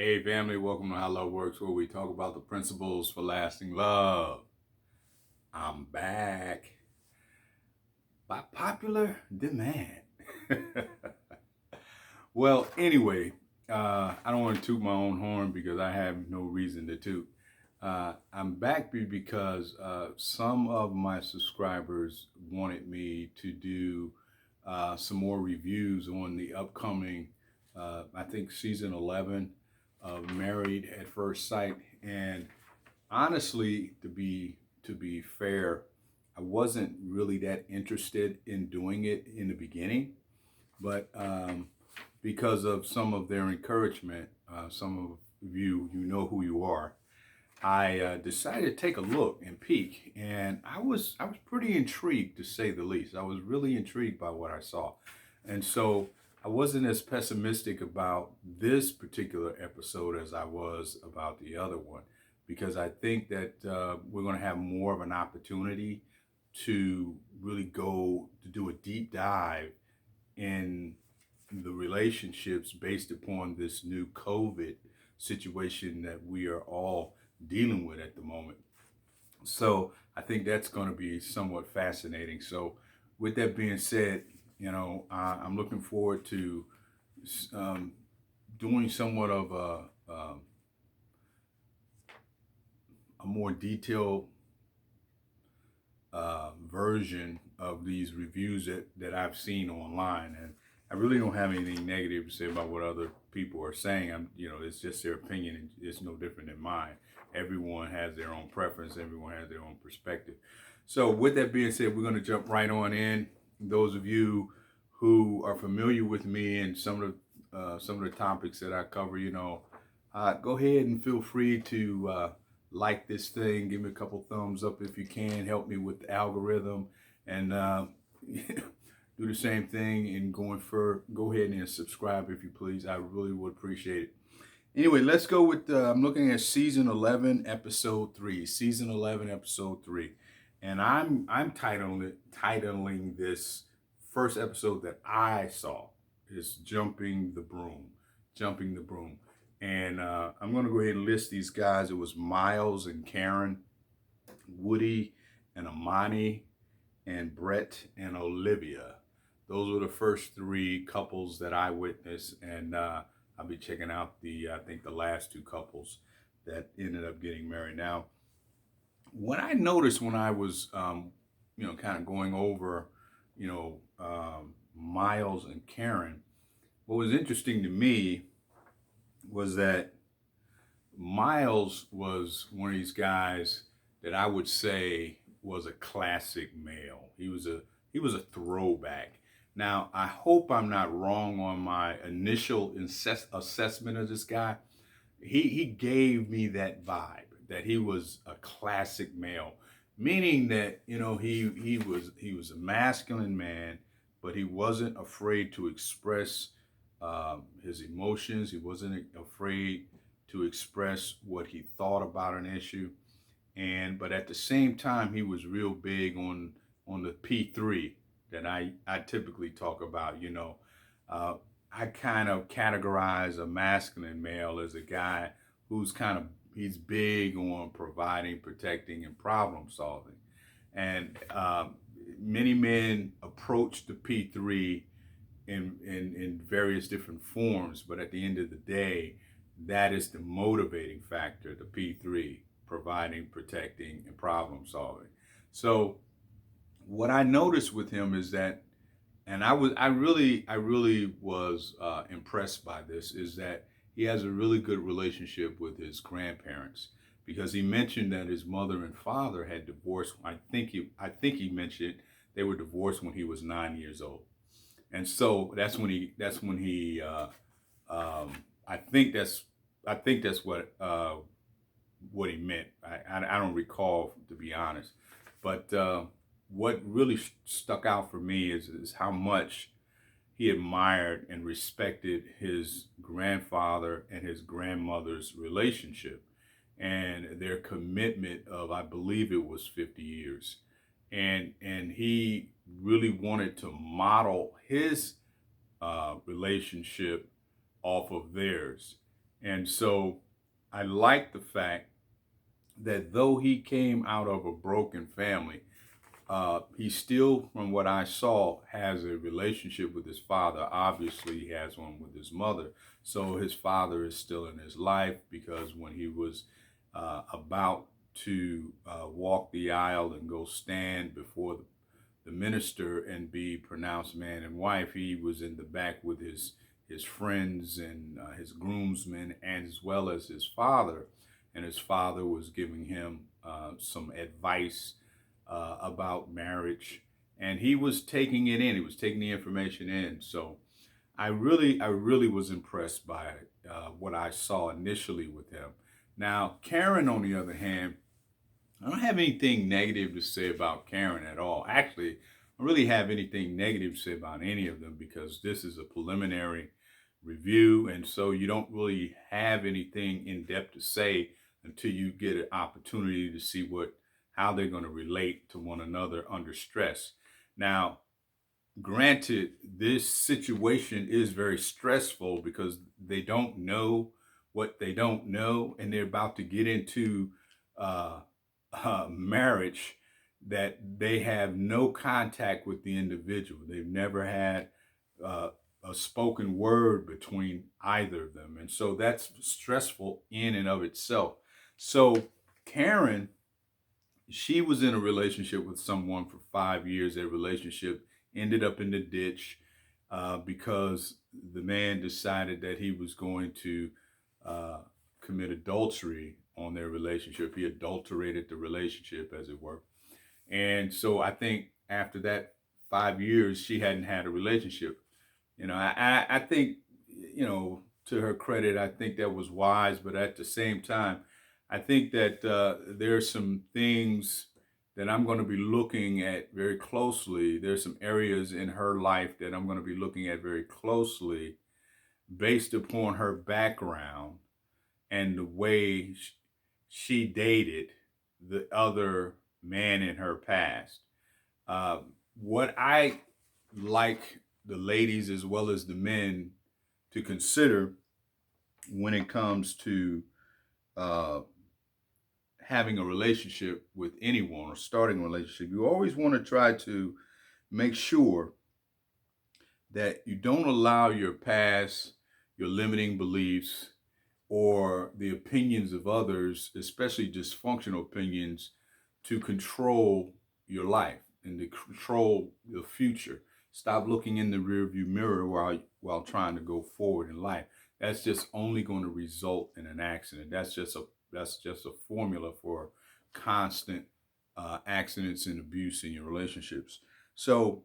Hey family, welcome to How Love Works, where we talk about the principles for lasting love. I'm back by popular demand. Well, anyway, I don't want to toot my own horn because I have no reason to toot. I'm back because some of my subscribers wanted me to do some more reviews on the upcoming, I think, season 11 of Married at First Sight. And honestly, to be fair, I wasn't really that interested in doing it in the beginning, but because of some of their encouragement, some of you know who you are. I decided to take a look and peek, and I was pretty intrigued, to say the least. I was really intrigued by what I saw, and so I wasn't as pessimistic about this particular episode as I was about the other one, because I think that we're going to have more of an opportunity to really go to do a deep dive in the relationships based upon this new COVID situation that we are all dealing with at the moment. So I think that's going to be somewhat fascinating. So, with that being said, I'm looking forward to um, doing somewhat of a more detailed version of these reviews that I've seen online. And I really don't have anything negative to say about what other people are saying. It's just their opinion, and it's no different than mine. Everyone has their own preference. Everyone has their own perspective. So, with that being said, we're going to jump right on in. Those of you who are familiar with me and some of the topics that I cover, go ahead and feel free to like this thing. Give me a couple thumbs up if you can. Help me with the algorithm, and do the same thing. And go ahead and subscribe if you please. I really would appreciate it. Anyway, let's go with. I'm looking at season 11, episode 3. Season 11, episode 3, and I'm titling this first episode that I saw is jumping the broom, jumping the broom. And I'm going to go ahead and list these guys. It was Miles and Karen, Woody and Amani, and Brett and Olivia. Those were the first three couples that I witnessed, and I'll be checking out I think the last two couples that ended up getting married. Now, what I noticed when I was, kind of going over, Miles and Karen, what was interesting to me was that Miles was one of these guys that I would say was a classic male. He was a throwback. Now, I hope I'm not wrong on my initial assessment of this guy. He gave me that vibe that he was a classic male, meaning that he was a masculine man, but he wasn't afraid to express his emotions. He wasn't afraid to express what he thought about an issue, and but at the same time, he was real big on the P3 that I typically talk about. Uh, I kind of categorize a masculine male as a guy who's he's big on providing, protecting, and problem solving. And many men approach the P3 in various different forms, but at the end of the day, that is the motivating factor, the P3, providing, protecting, and problem solving. So what I noticed with him is that, and I really was impressed by this, is that he has a really good relationship with his grandparents, because he mentioned that his mother and father had divorced. I think he mentioned they were divorced when he was 9 years old, and so that's when he I think that's what he meant. I don't recall, to be honest, but what really stuck out for me is how much he admired and respected his grandfather and his grandmother's relationship and their commitment of, I believe it was 50 years. And he really wanted to model his relationship off of theirs. And so I like the fact that though he came out of a broken family, he still, from what I saw, has a relationship with his father. Obviously, he has one with his mother. So his father is still in his life, because when he was about to walk the aisle and go stand before the minister and be pronounced man and wife, he was in the back with his friends and his groomsmen, and as well as his father. And his father was giving him some advice about marriage, and he was taking it in. He was taking the information in. So I really was impressed by what I saw initially with him. Now, Karen, on the other hand, I don't have anything negative to say about Karen at all. Actually, I don't really have anything negative to say about any of them, because this is a preliminary review, and so you don't really have anything in depth to say until you get an opportunity to see how they're going to relate to one another under stress. Now, granted, this situation is very stressful because they don't know what they don't know, and they're about to get into uh, marriage that they have no contact with the individual. They've never had uh, a spoken word between either of them. And so that's stressful in and of itself. So Karen, she was in a relationship with someone for 5 years. Their relationship ended up in the ditch because the man decided that he was going to uh, commit adultery on their relationship. He adulterated the relationship, as it were. And so I think after that 5 years, she hadn't had a relationship. I think, to her credit, I think that was wise. But at the same time, I think that there's some things that I'm going to be looking at very closely. There's some areas in her life that I'm going to be looking at very closely based upon her background and the way she dated the other man in her past. Uh, what I like the ladies as well as the men to consider when it comes to uh, having a relationship with anyone or starting a relationship, you always want to try to make sure that you don't allow your past, your limiting beliefs, or the opinions of others, especially dysfunctional opinions, to control your life and to control the future. Stop looking in the rearview mirror while trying to go forward in life. That's just only going to result in an accident. That's just a formula for constant accidents and abuse in your relationships. So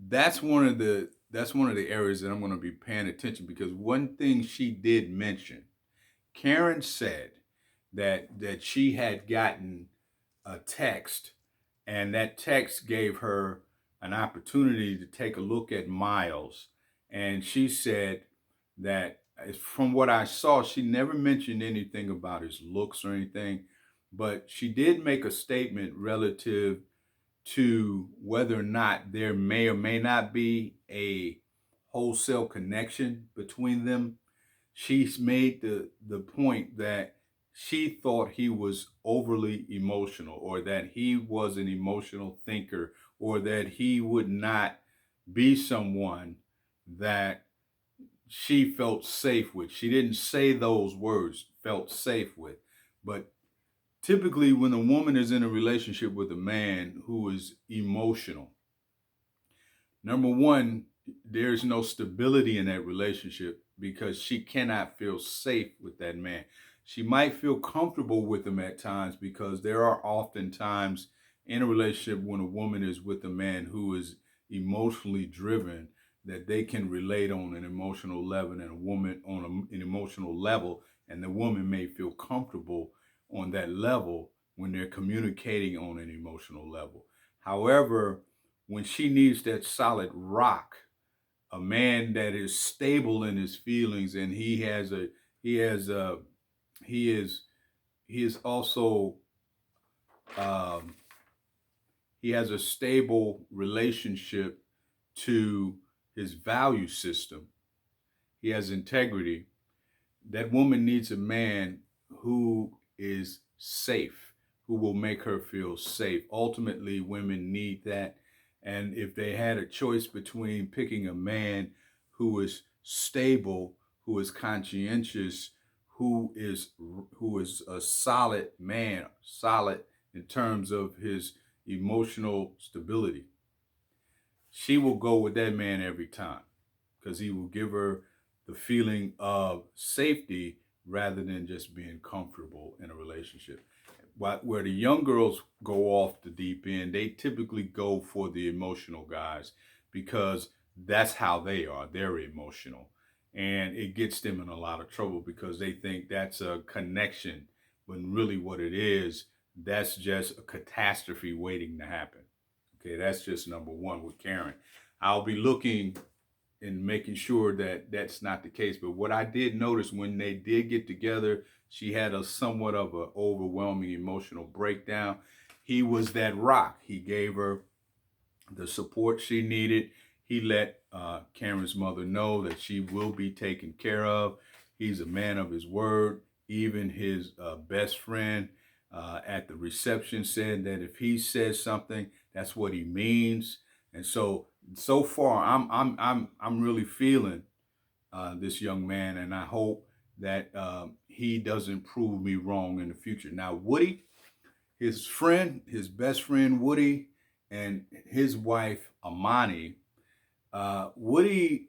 that's one of the areas that I'm going to be paying attention, because one thing she did mention, Karen said that she had gotten a text, and that text gave her an opportunity to take a look at Miles. And she said that, from what I saw, she never mentioned anything about his looks or anything, but she did make a statement relative to whether or not there may or may not be a wholesale connection between them. She's made the point that she thought he was overly emotional, or that he was an emotional thinker, or that he would not be someone that she felt safe with. She didn't say those words, felt safe with. But typically, when a woman is in a relationship with a man who is emotional, number one, there's no stability in that relationship, because she cannot feel safe with that man. She might feel comfortable with him at times, because there are often times in a relationship when a woman is with a man who is emotionally driven, that they can relate on an emotional level, and a woman on an emotional level, and the woman may feel comfortable on that level when they're communicating on an emotional level. However, when she needs that solid rock, a man that is stable in his feelings, and he has a he is also um, he has a stable relationship to his value system. He has integrity. That woman needs a man who is safe, who will make her feel safe. Ultimately, women need that. And if they had a choice between picking a man who is stable, who is conscientious, who is a solid man, solid in terms of his emotional stability, she will go with that man every time because he will give her the feeling of safety rather than just being comfortable in a relationship. Where the young girls go off the deep end, they typically go for the emotional guys because that's how they are. They're emotional. And it gets them in a lot of trouble because they think that's a connection when really what it is, that's just a catastrophe waiting to happen. Okay, that's just number one with Karen. I'll be looking and making sure that that's not the case. But what I did notice when they did get together, she had a somewhat of an overwhelming emotional breakdown. He was that rock. He gave her the support she needed. He let Karen's mother know that she will be taken care of. He's a man of his word. Even his best friend at the reception said that if he says something, that's what he means. And so far, I'm really feeling this young man, and I hope that he doesn't prove me wrong in the future. Now, Woody, his friend, his best friend Woody, and his wife Amani. Woody,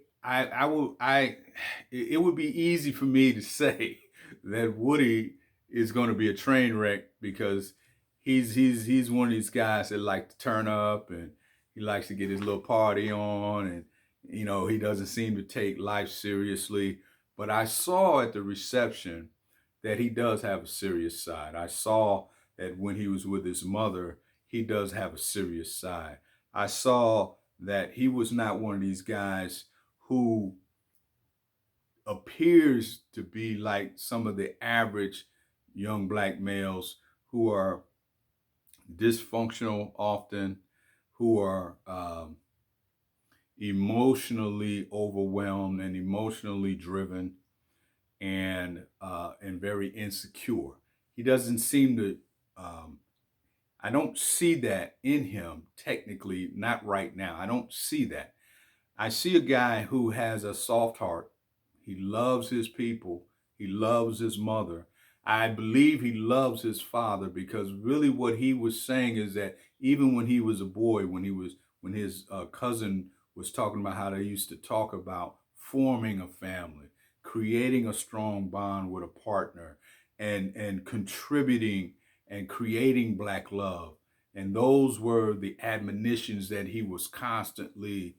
it would be easy for me to say that Woody is going to be a train wreck because he's one of these guys that like to turn up and he likes to get his little party on, and he doesn't seem to take life seriously. But I saw at the reception that he does have a serious side. I saw that when he was with his mother, he does have a serious side. I saw that he was not one of these guys who appears to be like some of the average young black males who are dysfunctional often, who are emotionally overwhelmed and emotionally driven and very insecure. He doesn't seem to. I don't see that in him technically, not right now. I don't see that. I see a guy who has a soft heart. He loves his people. He loves his mother. I believe he loves his father because really what he was saying is that even when he was a boy, when his cousin was talking about how they used to talk about forming a family, creating a strong bond with a partner, and contributing and creating black love. And those were the admonitions that he was constantly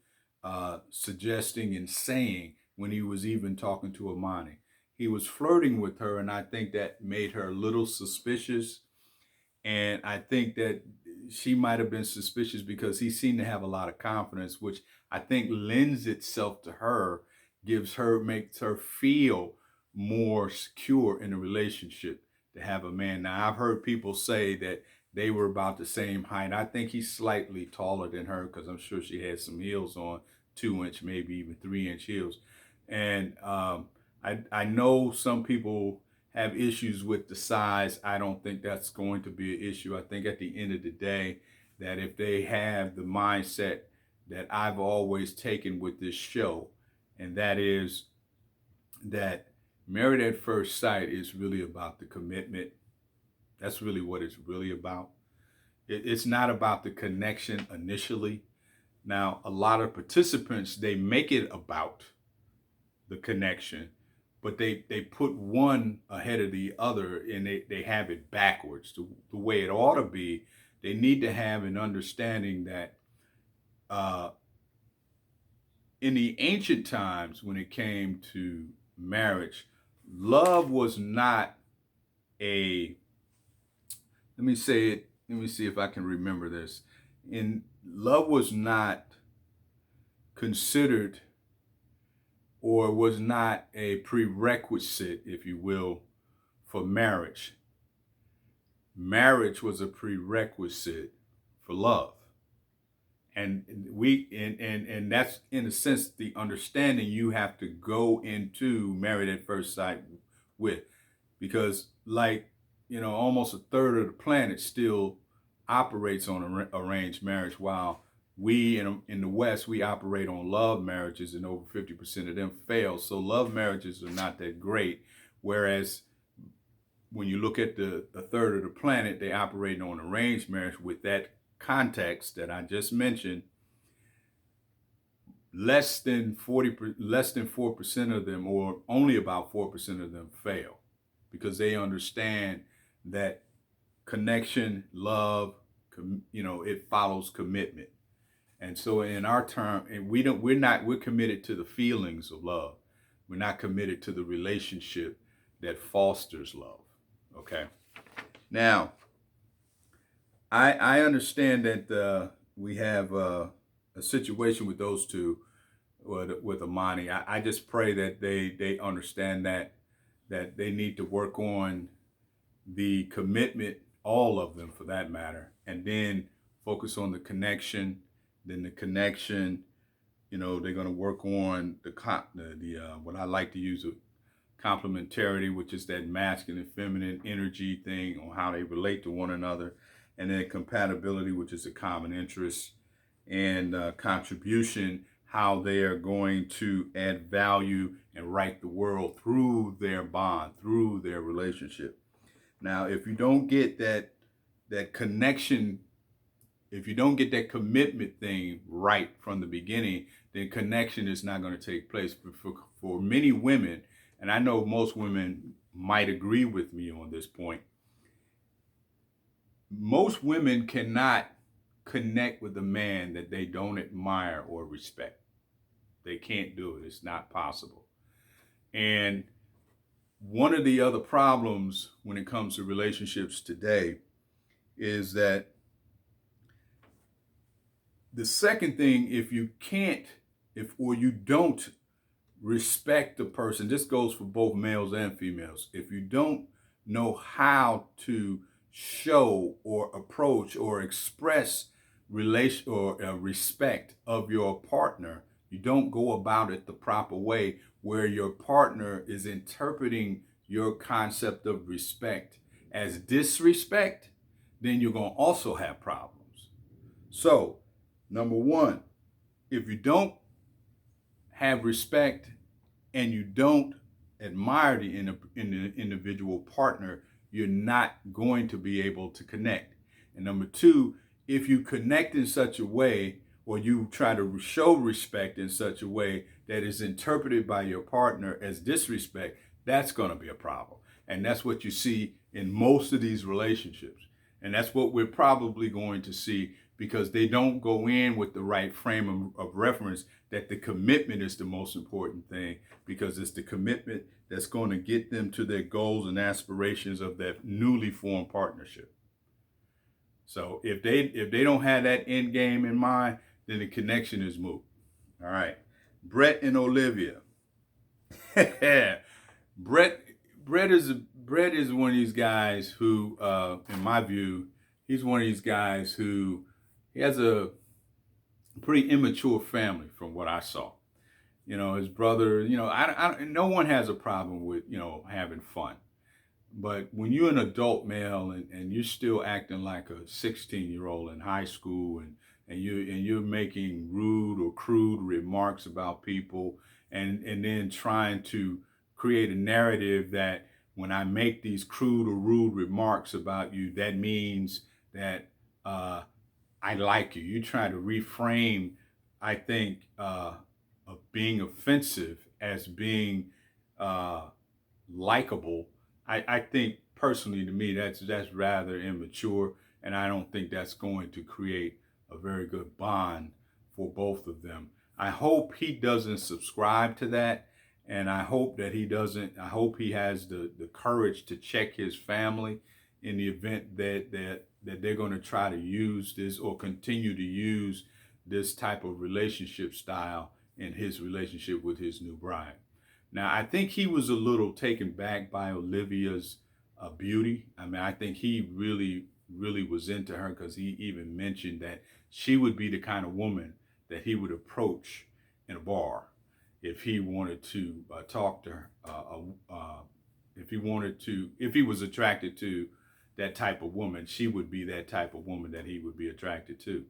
suggesting and saying when he was even talking to Amani. He was flirting with her, and I think that made her a little suspicious. And I think that she might have been suspicious because he seemed to have a lot of confidence, which I think lends itself to her, makes her feel more secure in a relationship to have a man. Now, I've heard people say that they were about the same height. I think he's slightly taller than her because I'm sure she had some heels on, 2 inch, maybe even 3 inch heels. And I know some people have issues with the size. I don't think that's going to be an issue. I think at the end of the day, that if they have the mindset that I've always taken with this show, and that is that Married at First Sight is really about the commitment. That's really what it's really about. It's not about the connection initially. Now, a lot of participants, they make it about the connection, but they put one ahead of the other and they have it backwards. The way it ought to be, they need to have an understanding that in the ancient times when it came to marriage, love was not a, let me say it, let me see if I can remember this. Love was not considered or was not a prerequisite, if you will, for marriage. Marriage was a prerequisite for love. And that's in a sense the understanding you have to go into Married at First Sight with, because almost a third of the planet still operates on arranged marriage, while we in the West, we operate on love marriages, and over 50% of them fail. So love marriages are not that great. Whereas when you look at the third of the planet, they operate on arranged marriage with that context that I just mentioned. Less than 4% of them, or only about 4% of them, fail, because they understand that connection, love, it follows commitment. And so in our term, and we're committed to the feelings of love. We're not committed to the relationship that fosters love. Okay. Now, I understand that we have a situation with those two, with Amani. I just pray that they understand that they need to work on the commitment, all of them for that matter, and then focus on the connection. Then the connection, they're going to work on the what I like to use of complementarity, which is that masculine and feminine energy thing, on how they relate to one another, and then compatibility, which is a common interest, and contribution, how they are going to add value and right the world through their bond, through their relationship. Now, if you don't get that connection, if you don't get that commitment thing right from the beginning, then connection is not going to take place. But for many women, and I know most women might agree with me on this point, most women cannot connect with a man that they don't admire or respect. They can't do it. It's not possible. And one of the other problems when it comes to relationships today is that the second thing, if you don't respect the person, this goes for both males and females. If you don't know how to show or approach or express respect of your partner, you don't go about it the proper way, where your partner is interpreting your concept of respect as disrespect, then you're going to also have problems. So, number one, if you don't have respect and you don't admire the individual partner, you're not going to be able to connect. And number two, if you connect in such a way, or you try to show respect in such a way that is interpreted by your partner as disrespect, that's going to be a problem. And that's what you see in most of these relationships. And that's what we're probably going to see, because they don't go in with the right frame of reference, that the commitment is the most important thing, because it's the commitment that's going to get them to their goals and aspirations of that newly formed partnership. So if they don't have that end game in mind, then the connection is moot. All right. Brett and Olivia. Brett is one of these guys who, in my view, he's one of these guys who, he has a pretty immature family from what I saw. His brother, no one has a problem with, having fun. But when you're an adult male and you're still acting like a 16-year-old in high school, and you're making rude or crude remarks about people, and then trying to create a narrative that when I make these crude or rude remarks about you, that means that I like you. You try to reframe, I think, of being offensive as being likable. I think personally, to me, that's rather immature, and I don't think that's going to create a very good bond for both of them. I hope he doesn't subscribe to that, and I hope that he doesn't. I hope he has the courage to check his family in the event that they're going to try to use this or continue to use this type of relationship style in his relationship with his new bride. Now, I think he was a little taken back by Olivia's beauty. I mean, I think he really, really was into her, because he even mentioned that she would be the kind of woman that he would approach in a bar if he wanted to talk to her, if if he wanted to, if he was attracted to that type of woman, she would be that type of woman that he would be attracted to.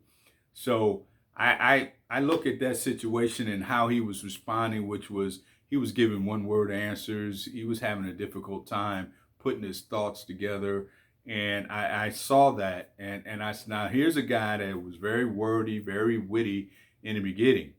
So I look at that situation and how he was responding, which was he was giving one word answers. He was having a difficult time putting his thoughts together. And I saw that, and I said, now here's a guy that was very wordy, very witty in the beginning.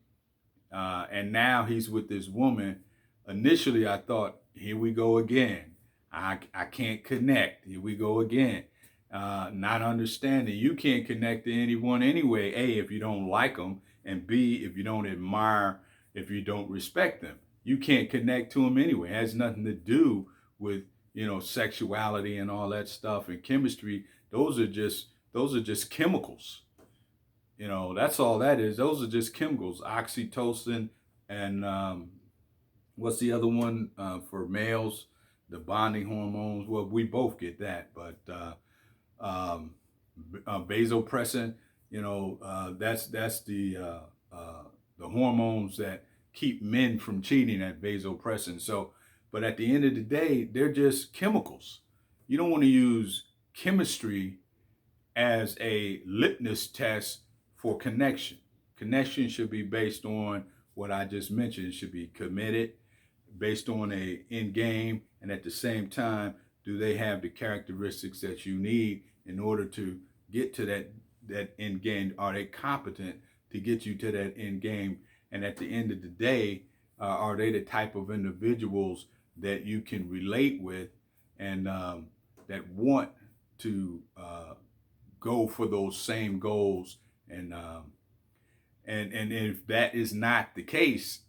And now he's with this woman. Initially, I thought, here we go again. I can't connect. Here we go again. Not understanding. You can't connect to anyone anyway. A, if you don't like them, and B, if you don't admire, if you don't respect them, you can't connect to them anyway. It has nothing to do with, you know, sexuality and all that stuff and chemistry. Those are just chemicals. You know, that's all that is. Those are just chemicals. Oxytocin and what's the other one for males? The bonding hormones. Well, we both get that, but vasopressin. You know, that's the hormones that keep men from cheating at vasopressin. So, but at the end of the day, they're just chemicals. You don't want to use chemistry as a litmus test for connection. Connection should be based on what I just mentioned. It should be committed, based on a end game, and at the same time, do they have the characteristics that you need in order to get to that end game? Are they competent to get you to that end game? And at the end of the day, are they the type of individuals that you can relate with and that want to go for those same goals? And if that is not the case,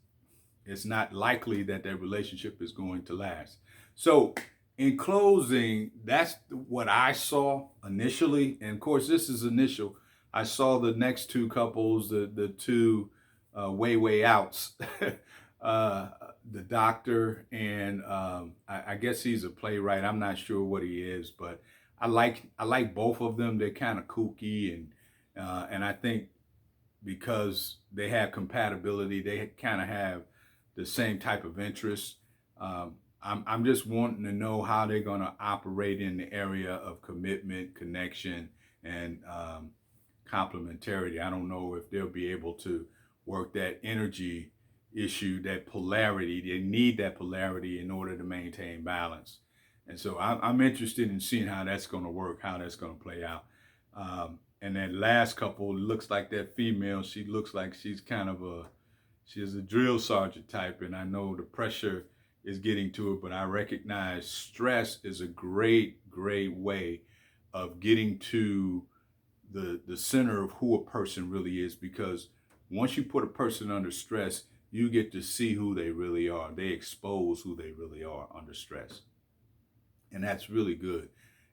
it's not likely that that relationship is going to last. So in closing, that's what I saw initially. And of course, this is initial. I saw the next two couples, the two way outs, the doctor and I guess he's a playwright. I'm not sure what he is, but I like both of them. They're kind of kooky and I think because they have compatibility, they kind of have the same type of interests. I'm just wanting to know how they're going to operate in the area of commitment, connection, and complementarity. I don't know if they'll be able to work that energy issue, that polarity. They need that polarity in order to maintain balance. And so I'm interested in seeing how that's going to work, how that's going to play out. And that last couple looks like that female. She looks like she's kind of she's a drill sergeant type, and I know the pressure is getting to her, but I recognize stress is a great way of getting to the center of who a person really is, because once you put a person under stress, you get to see who they really are. They expose who they really are under stress. And that's really good.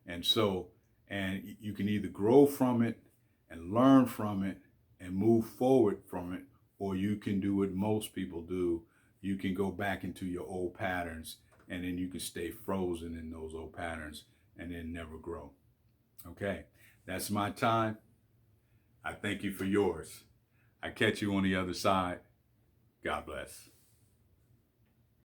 And so, and you can either grow from it and learn from it and move forward from it, or you can do what most people do. You can go back into your old patterns, and then you can stay frozen in those old patterns and then never grow. Okay, that's my time. I thank you for yours. I catch you on the other side. God bless.